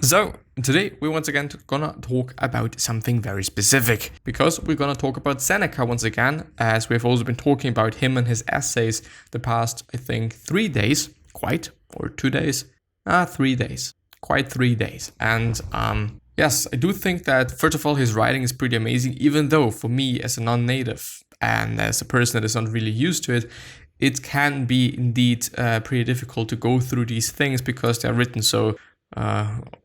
So today we once again gonna talk about something very specific, because we're gonna talk about Seneca once again, as we've also been talking about him and his essays the past, I think, 3 days, or 2 days, 3 days, quite 3 days. And yes, I do think that first of all his writing is pretty amazing, even though for me as a non-native and as a person that is not really used to it, it can be indeed pretty difficult to go through these things because they're written so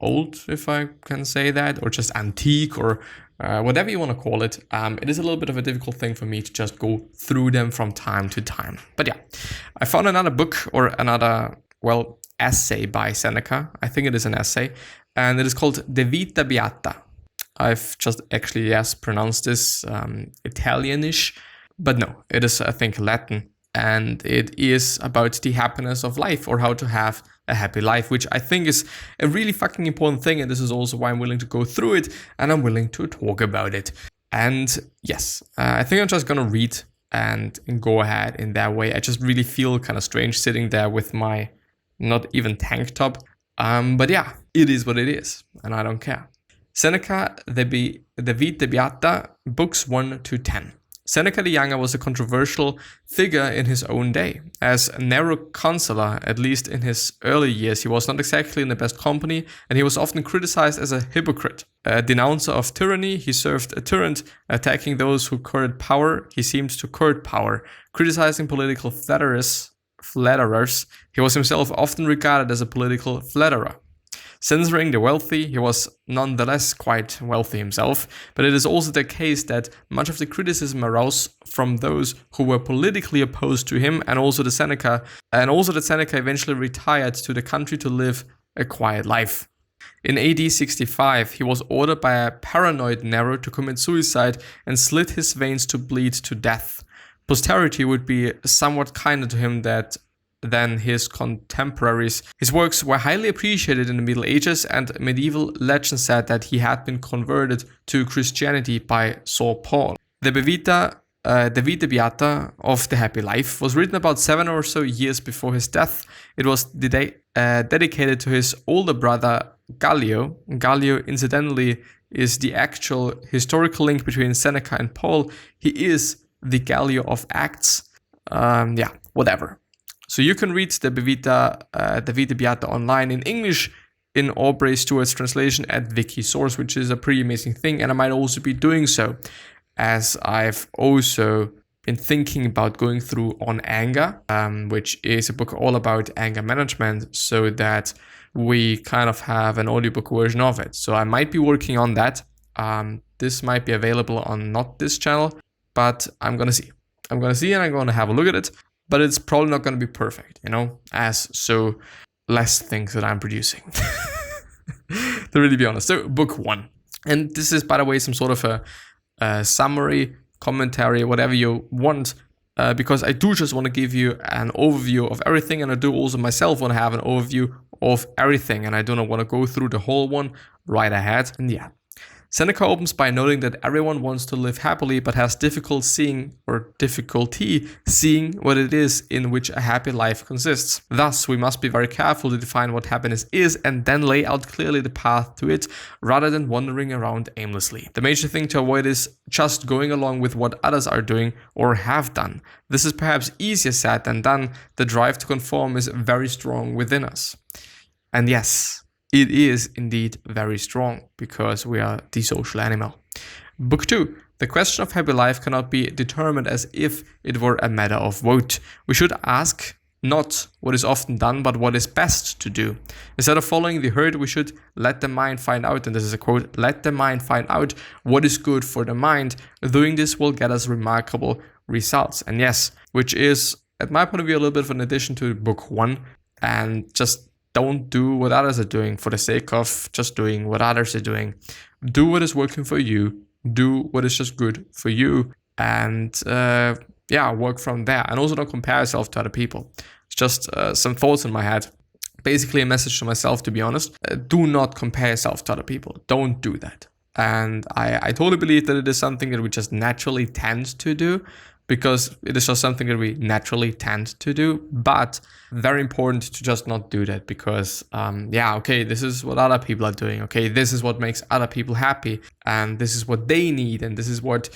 old, if I can say that, or just antique, or whatever you want to call it. It is a little bit of a difficult thing for me to just go through them from time to time. But yeah, I found another book, or another, essay by Seneca. I think it is an essay, and it is called De Vita Beata. I've just actually, pronounced this Italianish, but no, it is, I think, Latin. And it is about the happiness of life, or how to have a happy life, which I think is a really fucking important thing. And this is also why I'm willing to go through it, and I'm willing to talk about it. And yes, I think I'm just gonna read and go ahead in that way. I just really feel kind of strange sitting there with my not even tank top. But yeah, it is what it is, and I don't care. Seneca De Vita Beata, books 1 to 10. Seneca the Younger was a controversial figure in his own day. As a narrow counselor, at least in his early years, he was not exactly in the best company, and he was often criticized as a hypocrite. A denouncer of tyranny, he served a tyrant. Attacking those who courted power, he seemed to court power. Criticizing political flatterers, he was himself often regarded as a political flatterer. Censoring the wealthy, he was nonetheless quite wealthy himself, but it is also the case that much of the criticism arose from those who were politically opposed to him, and also that Seneca eventually retired to the country to live a quiet life. In AD 65, he was ordered by a paranoid Nero to commit suicide and slit his veins to bleed to death. Posterity would be somewhat kinder to him than his contemporaries. His works were highly appreciated in the Middle Ages, and medieval legend said that he had been converted to Christianity by Saint Paul. The De Vita Beata of the Happy Life was written about 7 or so years before his death. It was dedicated to his older brother Gallio. Gallio, incidentally, is the actual historical link between Seneca and Paul. He is the Gallio of Acts. Whatever. So you can read the De Vita Beata online in English in Aubrey Stewart's translation at Wikisource, which is a pretty amazing thing. And I might also be doing so, as I've also been thinking about going through On Anger, which is a book all about anger management, so that we kind of have an audiobook version of it. So I might be working on that. This might be available on not this channel, but I'm going to see. And I'm going to have a look at it. But it's probably not going to be perfect, as so less things that I'm producing, to really be honest. So book 1. And this is, by the way, some sort of a summary, commentary, whatever you want, because I do just want to give you an overview of everything. And I do also myself want to have an overview of everything. And I do not want to go through the whole one right ahead. And yeah. Seneca opens by noting that everyone wants to live happily, but has difficulty seeing what it is in which a happy life consists. Thus, we must be very careful to define what happiness is, and then lay out clearly the path to it, rather than wandering around aimlessly. The major thing to avoid is just going along with what others are doing or have done. This is perhaps easier said than done. The drive to conform is very strong within us. And yes, it is indeed very strong, because we are the social animal. Book 2. The question of happy life cannot be determined as if it were a matter of vote. We should ask not what is often done, but what is best to do. Instead of following the herd, we should let the mind find out, and this is a quote, let the mind find out what is good for the mind. Doing this will get us remarkable results. And yes, which is, at my point of view, a little bit of an addition to book 1, and just don't do what others are doing for the sake of just doing what others are doing. Do what is working for you. Do what is just good for you. And work from there. And also don't compare yourself to other people. It's just some thoughts in my head. Basically a message to myself, to be honest. Do not compare yourself to other people. Don't do that. And I totally believe that it is something that we just naturally tend to do. because it is just something that we naturally tend to do, but very important to just not do that because, okay, this is what other people are doing. Okay, this is what makes other people happy, and this is what they need, and this is what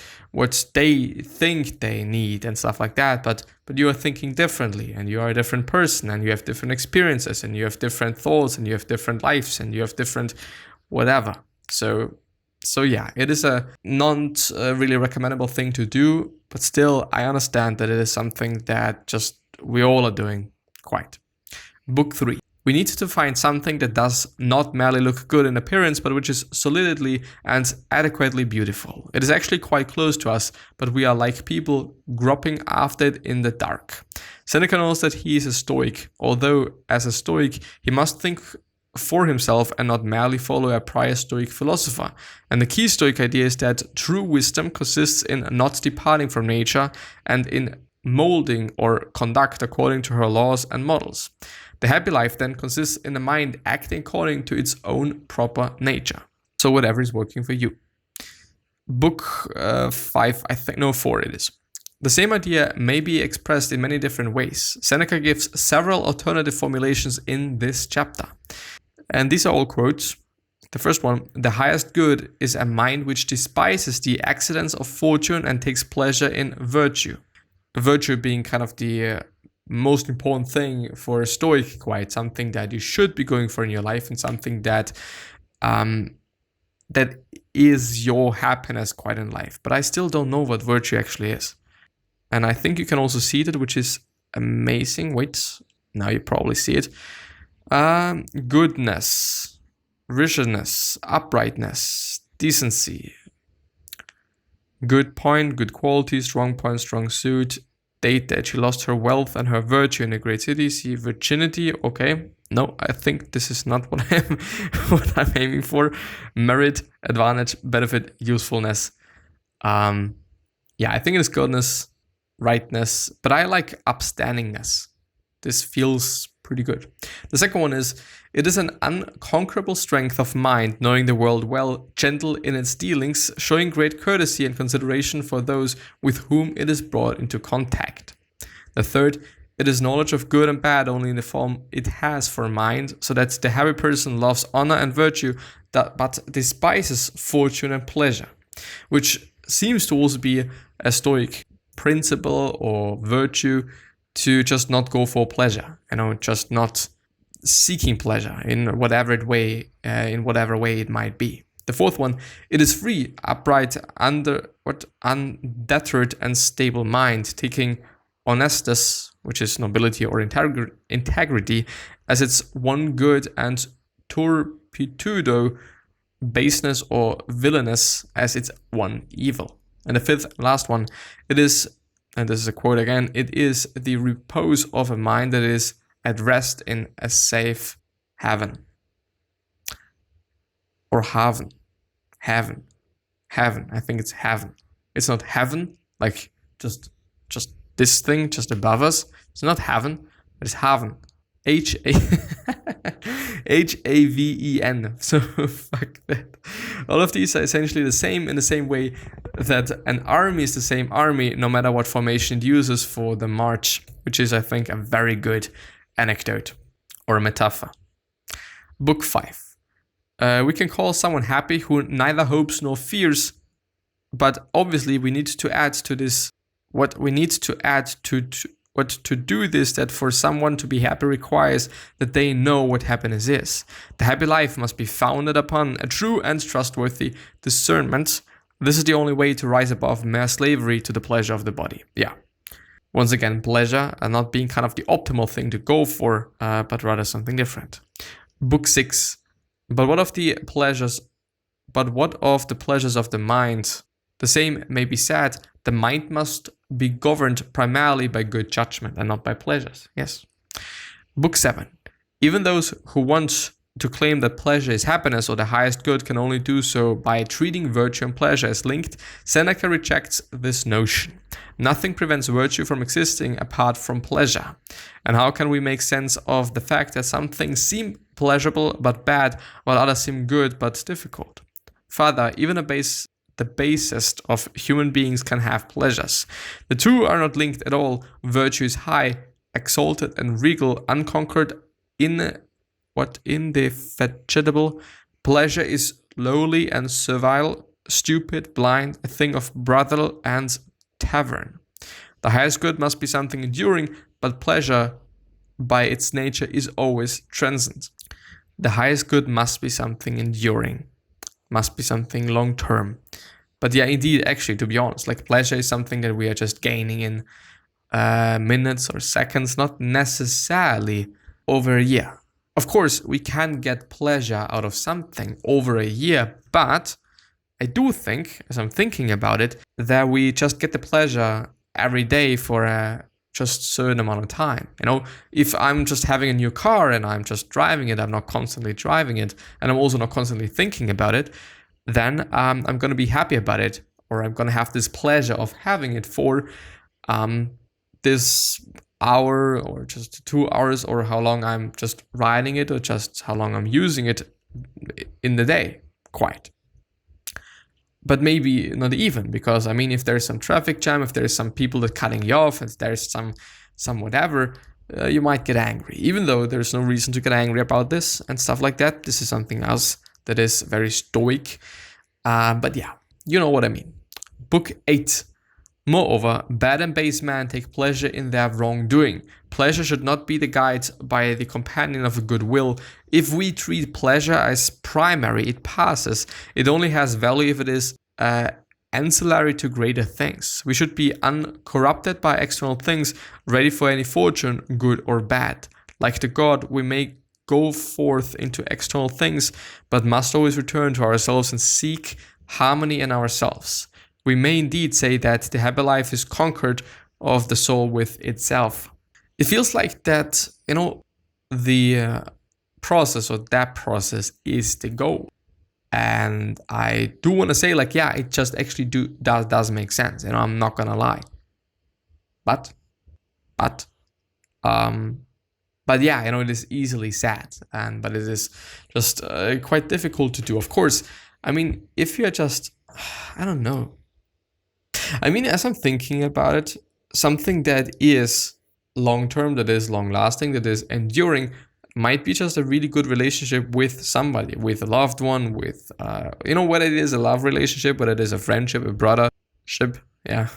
they think they need, and stuff like that. But you are thinking differently, and you are a different person, and you have different experiences, and you have different thoughts, and you have different lives, and you have different whatever. So yeah, it is a not really recommendable thing to do, but still I understand that it is something that just we all are doing quite. Book 3. We need to find something that does not merely look good in appearance, but which is solidly and adequately beautiful. It is actually quite close to us, but we are like people groping after it in the dark. Seneca knows that he is a Stoic, although as a Stoic, he must think for himself and not merely follow a prior Stoic philosopher. And the key Stoic idea is that true wisdom consists in not departing from nature and in molding or conduct according to her laws and models. The happy life then consists in the mind acting according to its own proper nature. So whatever is working for you. Book 4 it is. The same idea may be expressed in many different ways. Seneca gives several alternative formulations in this chapter. And these are all quotes. The first one, the highest good is a mind which despises the accidents of fortune and takes pleasure in virtue. Virtue being kind of the most important thing for a Stoic, quite something that you should be going for in your life and something that that is your happiness quite in life. But I still don't know what virtue actually is. And I think you can also see that, which is amazing. Wait, now you probably see it. Goodness, righteousness, uprightness, decency, good point, good quality, strong point, strong suit, date that she lost her wealth and her virtue in a great city, see virginity, okay, no, I think this is not what I'm aiming for, merit, advantage, benefit, usefulness, I think it is goodness, rightness, but I like upstandingness. This feels pretty good. The second one is, it is an unconquerable strength of mind, knowing the world well, gentle in its dealings, showing great courtesy and consideration for those with whom it is brought into contact. The third, it is knowledge of good and bad only in the form it has for mind, so that the happy person loves honor and virtue, but despises fortune and pleasure, which seems to also be a Stoic principle or virtue, to just not go for pleasure, just not seeking pleasure in whatever way it might be. The fourth one, it is free, upright, undeterred and stable mind, taking honestus, which is nobility or integrity, as its one good, and turpitudo, baseness or villainous, as its one evil. And the fifth, last one, it is, and this is a quote again, it is the repose of a mind that is at rest in a safe haven. Or haven. Heaven. I think it's heaven. It's not heaven, like just this thing just above us. It's not heaven, it's haven. H-A-V-E-N. So fuck that. All of these are essentially the same, in the same way that an army is the same army no matter what formation it uses for the march, which is, I think, a very good anecdote or a metaphor. Book 5. We can call someone happy who neither hopes nor fears, but obviously we need to add to this what we need to add to what to do this, that for someone to be happy requires that they know what happiness is. The happy life must be founded upon a true and trustworthy discernment. This is the only way to rise above mere slavery to the pleasure of the body. Yeah. Once again, pleasure and not being kind of the optimal thing to go for, but rather something different. Book 6. But what of the pleasures of the mind? The same may be said. The mind must be governed primarily by good judgment and not by pleasures. Yes. Book 7. Even those who want to claim that pleasure is happiness or the highest good can only do so by treating virtue and pleasure as linked. Seneca rejects this notion. Nothing prevents virtue from existing apart from pleasure. And how can we make sense of the fact that some things seem pleasurable but bad, while others seem good but difficult? Further, even the the basest of human beings can have pleasures. The two are not linked at all. Virtue is high, exalted and regal, unconquered, indefatigable. Pleasure is lowly and servile, stupid, blind, a thing of brothel and tavern. The highest good must be something enduring, but pleasure by its nature is always transient. The highest good must be something enduring, must be something long term. But yeah, indeed, actually, to be honest, like pleasure is something that we are just gaining in minutes or seconds, not necessarily over a year. Of course, we can get pleasure out of something over a year, but I do think, as I'm thinking about it, that we just get the pleasure every day for a just certain amount of time. If I'm just having a new car and I'm just driving it, I'm not constantly driving it, and I'm also not constantly thinking about it, then I'm going to be happy about it, or I'm going to have this pleasure of having it for this hour or just 2 hours, or how long I'm just riding it, or just how long I'm using it in the day, quite. But maybe not even, because if there's some traffic jam, if there's some people that cutting you off, if there's some whatever, you might get angry, even though there's no reason to get angry about this and stuff like that. This is something else that is very stoic. But yeah, you know what I mean. Book 8. Moreover, bad and base men take pleasure in their wrongdoing. Pleasure should not be the guide by the companion of a good will. If we treat pleasure as primary, it passes. It only has value if it is ancillary to greater things. We should be uncorrupted by external things, ready for any fortune, good or bad. Like the god, we may go forth into external things, but must always return to ourselves and seek harmony in ourselves. We may indeed say that the happy life is conquered of the soul with itself. It feels like that, the process, or that process, is the goal. And I do want to say, it just actually does make sense. I'm not gonna lie. But yeah, it is easily said, but it is just quite difficult to do. Of course, if you're just, I don't know. As I'm thinking about it, something that is long-term, that is long-lasting, that is enduring, might be just a really good relationship with somebody, with a loved one, with, whether it is a love relationship, whether it is a friendship, a brothership, yeah.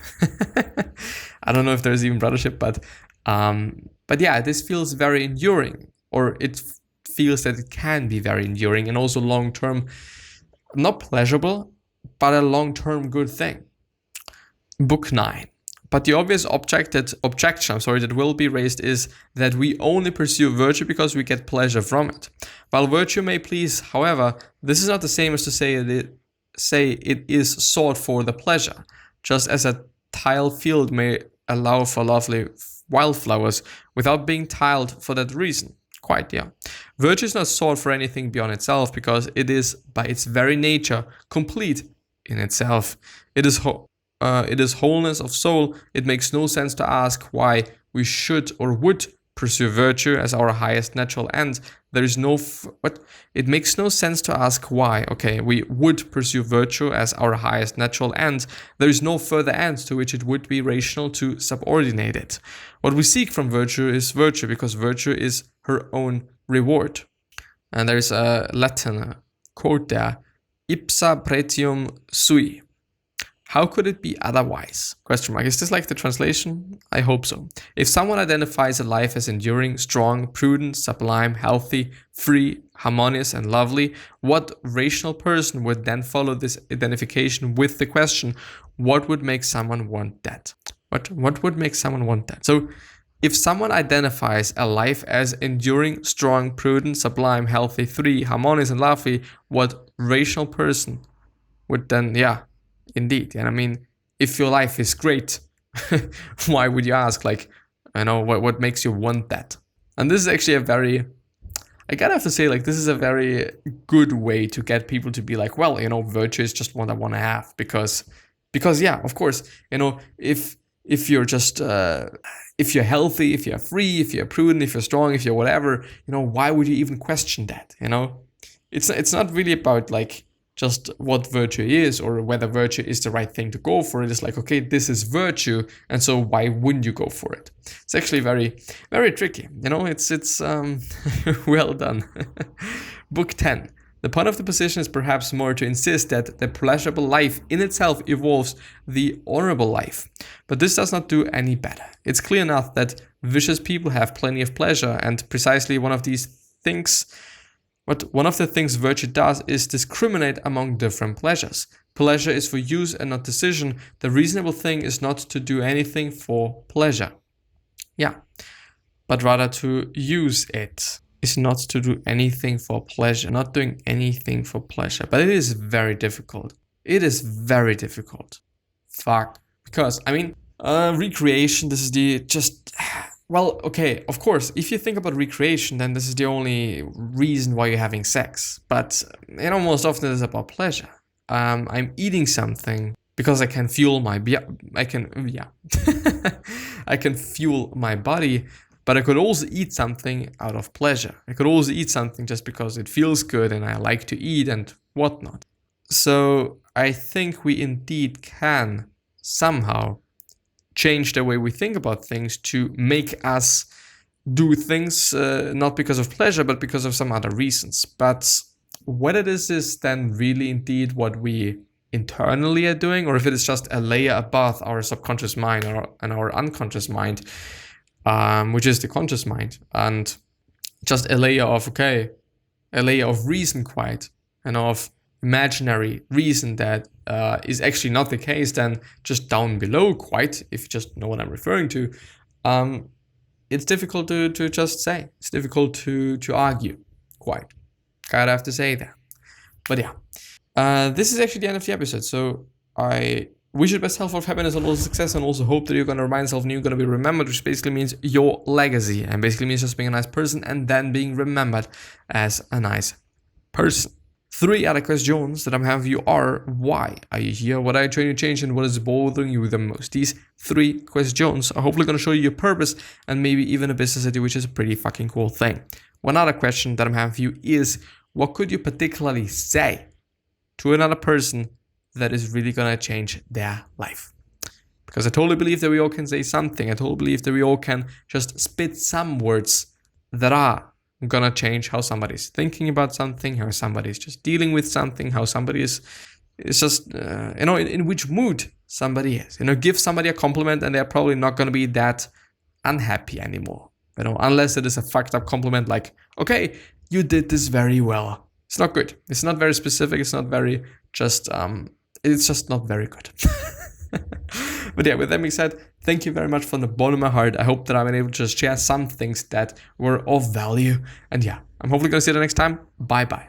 I don't know if there's even brothership, but yeah, this feels very enduring, or it feels that it can be very enduring, and also long-term, not pleasurable, but a long-term good thing. Book 9. But the obvious objection that will be raised is that we only pursue virtue because we get pleasure from it. While virtue may please, however, this is not the same as to say it is sought for the pleasure, just as a tiled field may allow for lovely wildflowers without being tiled for that reason. Quite, yeah. Virtue is not sought for anything beyond itself, because it is by its very nature complete in itself. It is wholeness of soul. It makes no sense to ask why we should or would pursue virtue as our highest natural end. There is no it makes no sense to ask why. Okay, we would pursue virtue as our highest natural end. There is no further end to which it would be rational to subordinate it. What we seek from virtue is virtue, because virtue is her own reward. And there's a Latin quote there: "Ipsa pretium sui." How could it be otherwise? Question mark. Is this like the translation? I hope so. If someone identifies a life as enduring, strong, prudent, sublime, healthy, free, harmonious, and lovely, what rational person would then follow this identification with the question, what would make someone want that? What would make someone want that? So if someone identifies a life as enduring, strong, prudent, sublime, healthy, free, harmonious, and lovely, what rational person would then, indeed. And if your life is great, why would you ask, what makes you want that? And this is actually I gotta have to say, this is a very good way to get people to be like, well, virtue is just what I want to have, because yeah, of course, if you're just, if you're healthy, if you're free, if you're prudent, if you're strong, if you're whatever, why would you even question that? It's not really about just what virtue is or whether virtue is the right thing to go for. It is like, okay, this is virtue, and so why wouldn't you go for it? It's actually very, very tricky. It's well done. Book 10. The point of the position is perhaps more to insist that the pleasurable life in itself evolves the honorable life. But this does not do any better. It's clear enough that vicious people have plenty of pleasure, and precisely one of the things virtue does is discriminate among different pleasures. Pleasure is for use and not decision. The reasonable thing is not to do anything for pleasure. Yeah, but rather to use it. Is not to do anything for pleasure, not doing anything for pleasure. But it is very difficult. It is very difficult. Fuck. Because, recreation, this is well, okay, of course, if you think about recreation, then this is the only reason why you're having sex. But, most often it is about pleasure. I'm eating something because I can fuel my, I can fuel my body. But I could also eat something out of pleasure. I could also eat something just because it feels good and I like to eat and whatnot. So I think we indeed can somehow change the way we think about things to make us do things not because of pleasure, but because of some other reasons. But whether this is then really indeed what we internally are doing, or if it is just a layer above our subconscious mind and our unconscious mind, which is the conscious mind, and just a layer of reason quite, and of imaginary reason that is actually not the case, then just down below quite, if you just know what I'm referring to, it's difficult to just say. It's difficult to argue quite. Gotta have to say that. But yeah, this is actually the end of the episode, so I wish you the best health, of happiness, and also success, and also hope that you're going to remind yourself and you're going to be remembered, which basically means your legacy, and basically means just being a nice person and then being remembered as a nice person. 3 other questions that I'm having you are: why are you here? What are you trying to change? And what is bothering you the most? These 3 questions are hopefully going to show you your purpose and maybe even a business idea, which is a pretty fucking cool thing. One other question that I'm having for you is: what could you particularly say to another person that is really going to change their life? Because I totally believe that we all can say something. I totally believe that we all can just spit some words that are going to change how somebody's thinking about something, how somebody's just dealing with something, how somebody is just, in which mood somebody is. Give somebody a compliment and they're probably not going to be that unhappy anymore. Unless it is a fucked up compliment like, okay, you did this very well. It's not good. It's not very specific. It's not very it's just not very good. But yeah, with that being said, thank you very much from the bottom of my heart. I hope that I've been able to just share some things that were of value. And yeah, I'm hopefully going to see you the next time. Bye-bye.